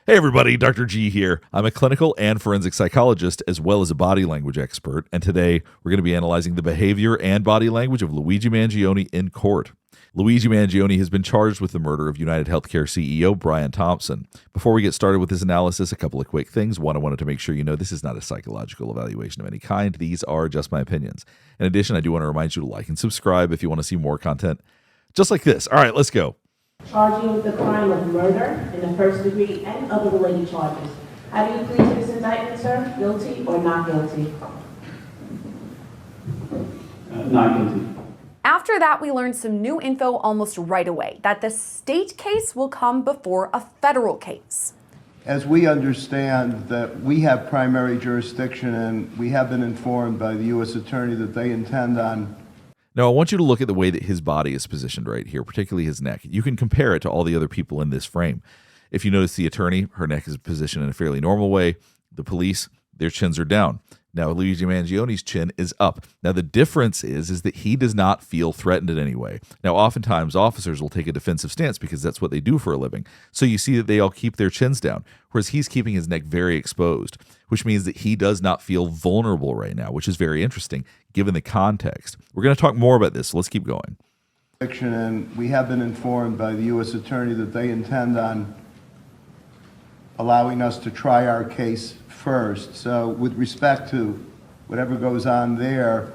Hey everybody, Dr. G here. I'm a clinical and forensic psychologist as well as a body language expert, and today we're going to be analyzing the behavior and body language of Luigi Mangione in court. Luigi Mangione has been charged with the murder of UnitedHealthcare CEO Brian Thompson. Before we get started with this analysis, a couple of quick things. One, I wanted to make sure you know this is not a psychological evaluation of any kind. These are just my opinions. In addition, I do want to remind you to like and subscribe if you want to see more content just like this. All right, let's go. Charge you with the crime of murder in the first degree and other related charges. How do you plead to this indictment, sir? Guilty or not guilty? Not guilty. After that, we learned some new info almost right away, that the state case will come before a federal case. As we understand that we have primary jurisdiction, and we have been informed by the U.S. Attorney that they intend on. Now, I want you to look at the way that his body is positioned right here, particularly his neck. You can compare it to all the other people in this frame. If you notice the attorney, her neck is positioned in a fairly normal way. The police, their chins are down. Now, Luigi Mangione's chin is up. Now, the difference is that he does not feel threatened in any way. Now, oftentimes, officers will take a defensive stance because that's what they do for a living. So you see that they all keep their chins down, whereas he's keeping his neck very exposed, which means that he does not feel vulnerable right now, which is very interesting given the context. We're going to talk more about this, so let's keep going. And we have been informed by the U.S. Attorney that they intend on allowing us to try our case first. So with respect to whatever goes on there,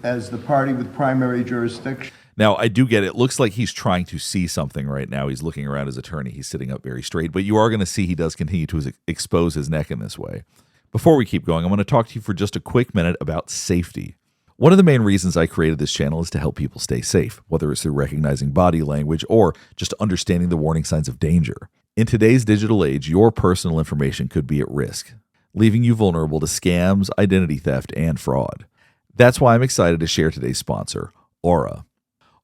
as the party with primary jurisdiction. Now, I do get it. It looks like he's trying to see something right now. He's looking around his attorney. He's sitting up very straight. But you are going to see he does continue to expose his neck in this way. Before we keep going, I'm going to talk to you for just a quick minute about safety. One of the main reasons I created this channel is to help people stay safe, whether it's through recognizing body language or just understanding the warning signs of danger. In today's digital age, your personal information could be at risk, leaving you vulnerable to scams, identity theft, and fraud. That's why I'm excited to share today's sponsor, Aura.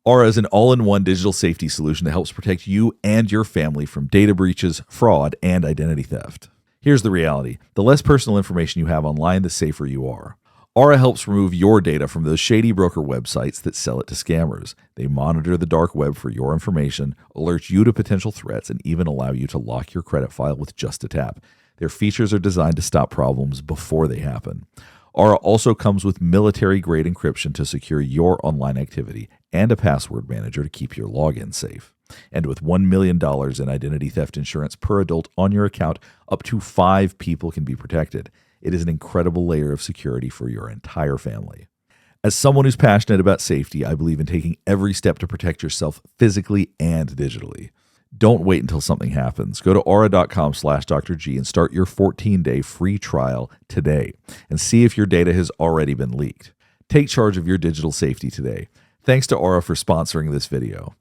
Aura is an all-in-one digital safety solution that helps protect you and your family from data breaches, fraud, and identity theft. Here's the reality. The less personal information you have online, the safer you are. Aura helps remove your data from those shady broker websites that sell it to scammers. They monitor the dark web for your information, alert you to potential threats, and even allow you to lock your credit file with just a tap. Their features are designed to stop problems before they happen. Aura also comes with military-grade encryption to secure your online activity and a password manager to keep your login safe. And with $1 million in identity theft insurance per adult on your account, up to 5 people can be protected. It is an incredible layer of security for your entire family. As someone who's passionate about safety, I believe in taking every step to protect yourself physically and digitally. Don't wait until something happens. Go to aura.com/Dr. G and start your 14-day free trial today and see if your data has already been leaked. Take charge of your digital safety today. Thanks to Aura for sponsoring this video.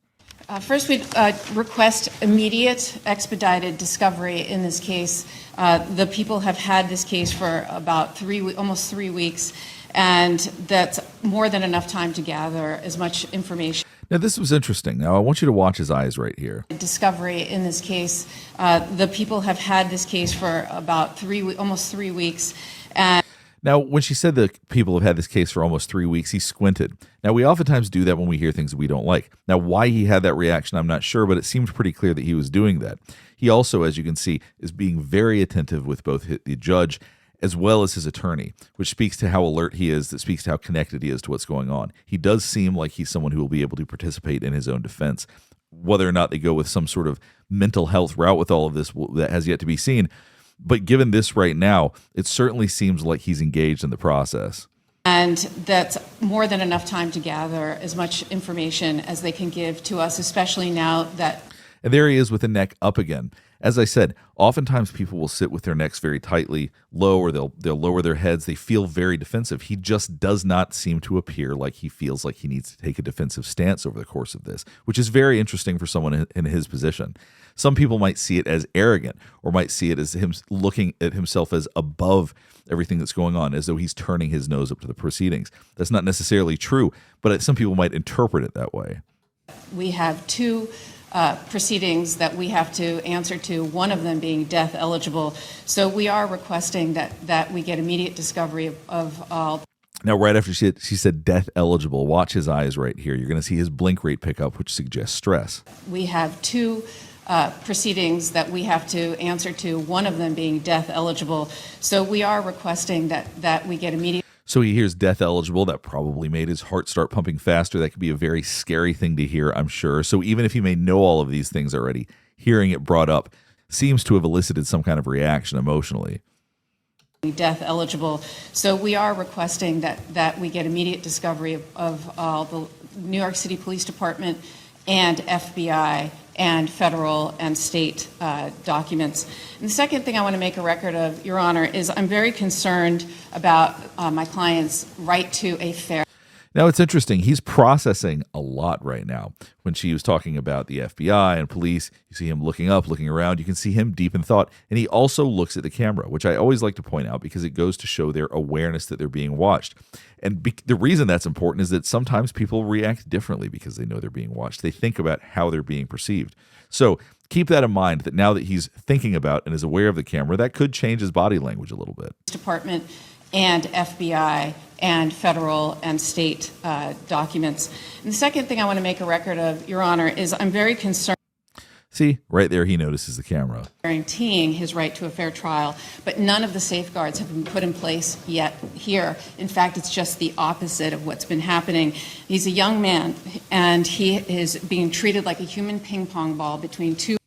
First, we'd request immediate expedited discovery in this case. The people have had this case for about almost 3 weeks, and that's more than enough time to gather as much information. Now, this was interesting. Now, I want you to watch his eyes right here. Discovery in this case. The people have had this case for about almost 3 weeks. And now, when she said that people have had this case for almost 3 weeks, he squinted. Now, we oftentimes do that when we hear things that we don't like. Now, why he had that reaction, I'm not sure, but it seemed pretty clear that he was doing that. He also, as you can see, is being very attentive with both the judge as well as his attorney, which speaks to how alert he is, that speaks to how connected he is to what's going on. He does seem like he's someone who will be able to participate in his own defense. Whether or not they go with some sort of mental health route with all of this, that has yet to be seen. But given this right now, it certainly seems like he's engaged in the process. And that's more than enough time to gather as much information as they can give to us, especially now that... And there he is with the neck up again. As I said, oftentimes people will sit with their necks very tightly low, or they'll lower their heads. They feel very defensive. He just does not seem to appear like he feels like he needs to take a defensive stance over the course of this, which is very interesting for someone in his position. Some people might see it as arrogant, or might see it as him looking at himself as above everything that's going on, as though he's turning his nose up to the proceedings. That's not necessarily true, but some people might interpret it that way. We have 2 proceedings that we have to answer to, one of them being death eligible. So we are requesting that we get immediate discovery of all. Now, right after she said death eligible, watch his eyes right here. You're going to see his blink rate pick up, which suggests stress. We have 2 proceedings that we have to answer to, one of them being death eligible. So we are requesting that we get immediate. So he hears death eligible. That probably made his heart start pumping faster. That could be a very scary thing to hear, I'm sure. So even if he may know all of these things already, hearing it brought up seems to have elicited some kind of reaction emotionally. Death eligible. So we are requesting that we get immediate discovery of the New York City Police Department and FBI and federal and state documents. And the second thing I want to make a record of, Your Honor, is I'm very concerned about my client's right to a fair. Now, it's interesting. He's processing a lot right now. When she was talking about the FBI and police, you see him looking up, looking around. You can see him deep in thought. And he also looks at the camera, which I always like to point out because it goes to show their awareness that they're being watched. And the reason that's important is that sometimes people react differently because they know they're being watched. They think about how they're being perceived. So keep that in mind, that now that he's thinking about and is aware of the camera, that could change his body language a little bit. Department and FBI and federal and state documents. And the second thing I want to make a record of, Your Honor, is I'm very concerned. See, right there he notices the camera. Guaranteeing his right to a fair trial, but none of the safeguards have been put in place yet here. In fact, it's just the opposite of what's been happening. He's a young man, and he is being treated like a human ping pong ball between two.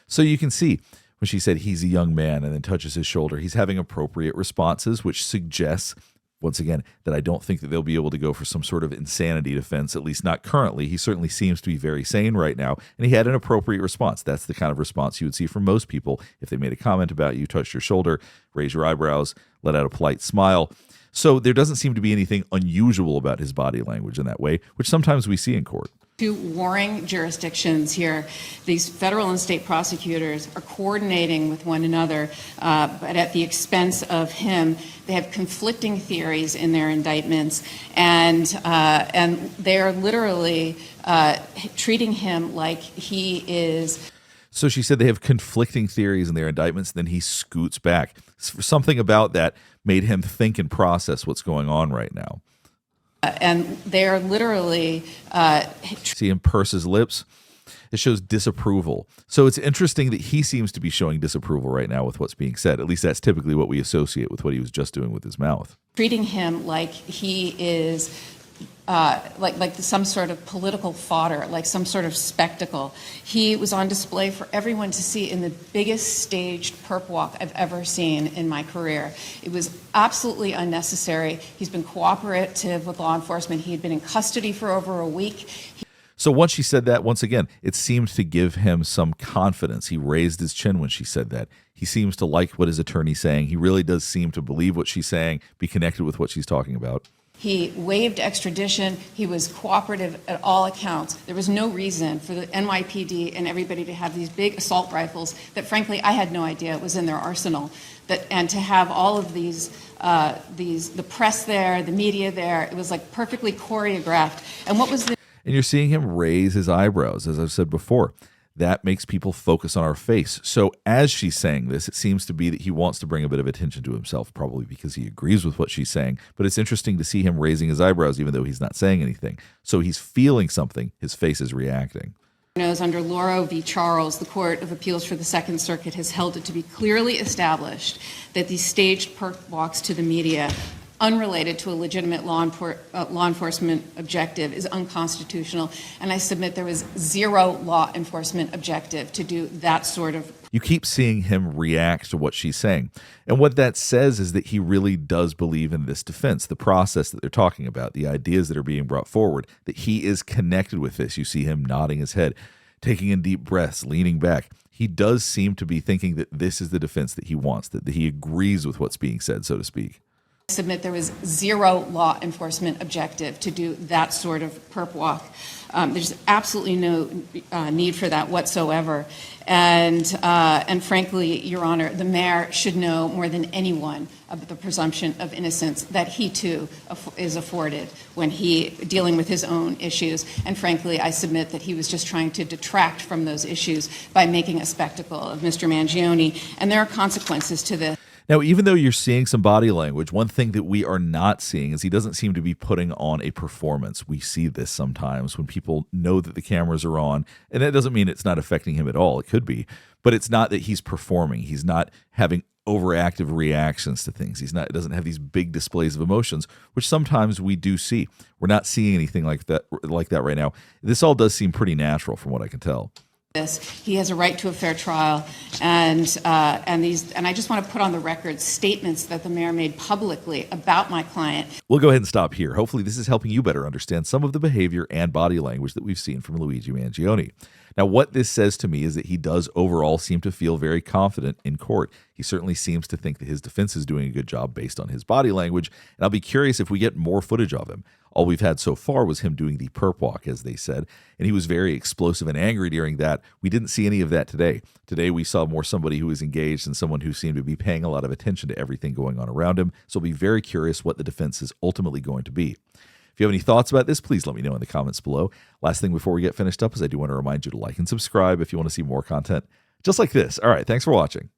So you can see when she said he's a young man and then touches his shoulder, he's having appropriate responses, which suggests, once again, that I don't think that they'll be able to go for some sort of insanity defense, at least not currently. He certainly seems to be very sane right now, and he had an appropriate response. That's the kind of response you would see from most people if they made a comment about you, touched your shoulder, raised your eyebrows, let out a polite smile. So there doesn't seem to be anything unusual about his body language in that way, which sometimes we see in court. Two warring jurisdictions here. These federal and state prosecutors are coordinating with one another, but at the expense of him. They have conflicting theories in their indictments, and they are literally treating him like he is. So she said they have conflicting theories in their indictments, then he scoots back. Something about that made him think and process what's going on right now. And they're literally... See him purse his lips? It shows disapproval. So it's interesting that he seems to be showing disapproval right now with what's being said. At least that's typically what we associate with what he was just doing with his mouth. Treating him like he is... like some sort of political fodder, like some sort of spectacle. He was on display for everyone to see in the biggest staged perp walk I've ever seen in my career. It was absolutely unnecessary. He's been cooperative with law enforcement. He had been in custody for over a week. So once she said that, once again, it seemed to give him some confidence. He raised his chin when she said that. He seems to like what his attorney's saying. He really does seem to believe what she's saying, be connected with what she's talking about. He waived extradition. He was cooperative at all accounts. There was no reason for the NYPD and everybody to have these big assault rifles that, frankly, I had no idea was in their arsenal. And to have all of these, the press there, the media there, it was like perfectly choreographed. And what was the... And you're seeing him raise his eyebrows, as I've said before. That makes people focus on our face. So as she's saying this, it seems to be that he wants to bring a bit of attention to himself, probably because he agrees with what she's saying. But it's interesting to see him raising his eyebrows, even though he's not saying anything. So he's feeling something. His face is reacting. Under Lauro v. Charles, the Court of Appeals for the Second Circuit has held it to be clearly established that these staged perp walks to the media, unrelated to a legitimate law enforcement objective, is unconstitutional. And I submit there was zero law enforcement objective to do that sort of... You keep seeing him react to what she's saying. And what that says is that he really does believe in this defense, the process that they're talking about, the ideas that are being brought forward, that he is connected with this. You see him nodding his head, taking in deep breaths, leaning back. He does seem to be thinking that this is the defense that he wants, that he agrees with what's being said, so to speak. Submit there was zero law enforcement objective to do that sort of perp walk. There's absolutely no need for that whatsoever. And frankly, Your Honor, the mayor should know more than anyone about the presumption of innocence that he too is afforded when he dealing with his own issues. And frankly, I submit that he was just trying to detract from those issues by making a spectacle of Mr. Mangione. And there are consequences to this. Now, even though you're seeing some body language, one thing that we are not seeing is he doesn't seem to be putting on a performance. We see this sometimes when people know that the cameras are on, and that doesn't mean it's not affecting him at all. It could be, but it's not that he's performing. He's not having overactive reactions to things. It doesn't have these big displays of emotions, which sometimes we do see. We're not seeing anything like that right now. This all does seem pretty natural from what I can tell. He has a right to a fair trial, and I just want to put on the record statements that the mayor made publicly about my client. We'll go ahead and stop here. Hopefully this is helping you better understand some of the behavior and body language that we've seen from Luigi Mangione. Now, what this says to me is that he does overall seem to feel very confident in court. He certainly seems to think that his defense is doing a good job based on his body language, and I'll be curious if we get more footage of him. All we've had so far was him doing the perp walk, as they said, and he was very explosive and angry during that. We didn't see any of that today. Today we saw more somebody who was engaged and someone who seemed to be paying a lot of attention to everything going on around him, so I'll be very curious what the defense is ultimately going to be. If you have any thoughts about this, please let me know in the comments below. Last thing before we get finished up is I do want to remind you to like and subscribe if you want to see more content just like this. All right, thanks for watching.